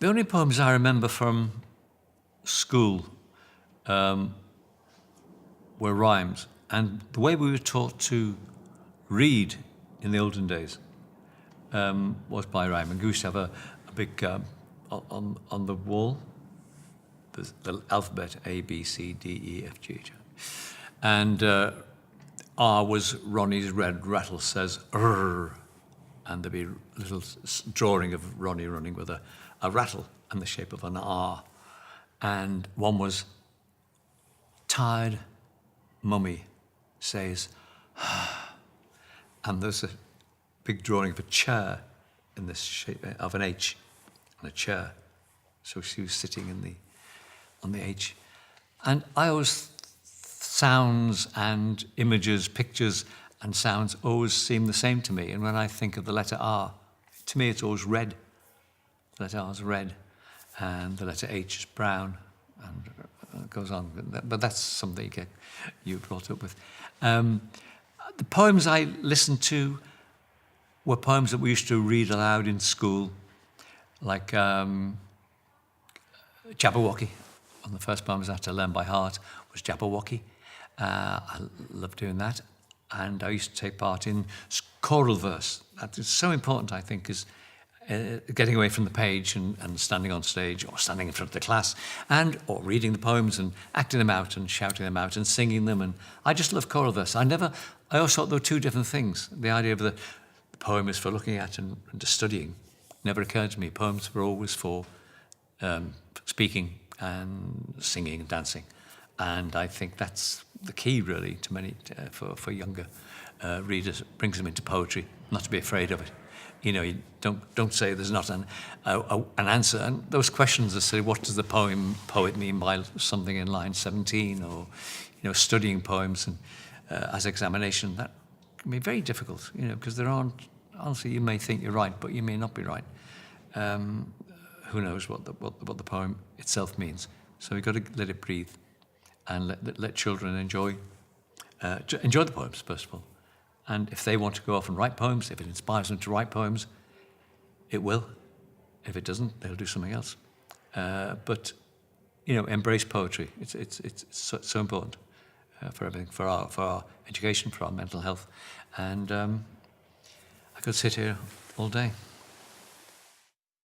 The only poems I remember from school were rhymes. And the way we were taught to read in the olden days was by rhyme. And we used to have a big, on the wall, the alphabet A, B, C, D, E, F, G, H. And R was Ronnie's red rattle says, "Rrr." And there'd be a little drawing of Ronnie running with a rattle in the shape of an R. And one was, "Tired mummy says," and there's a big drawing of a chair in this shape of an H on a chair. So she was sitting on the H. And I always, sounds and images, pictures and sounds always seem the same to me. And when I think of the letter R, to me it's always red. The letter R is red, and the letter H is brown, and it goes on. But that's something you brought up with. The poems I listened to were poems that we used to read aloud in school, like Jabberwocky. One of the first poems I had to learn by heart was Jabberwocky. I loved doing that. And I used to take part in choral verse. That is so important, I think, is getting away from the page and standing on stage or standing in front of the class or reading the poems and acting them out and shouting them out and singing them. And I just love choral verse. I always thought there were two different things. The idea of the poem is for looking at and studying never occurred to me. Poems were always for speaking and singing and dancing. And I think that's the key, really, to many for younger readers. It brings them into poetry, not to be afraid of it. You don't say there's not an answer. And those questions that say, what does the poet mean by something in line 17, or studying poems and as examination, that can be very difficult. Because there aren't. Honestly, you may think you're right, but you may not be right. Who knows what the poem itself means? So we've got to let it breathe. And let children enjoy the poems, first of all. And if they want to go off and write poems, if it inspires them to write poems, it will. If it doesn't, they'll do something else. But embrace poetry. It's so important for everything, for our education, for our mental health. And I could sit here all day.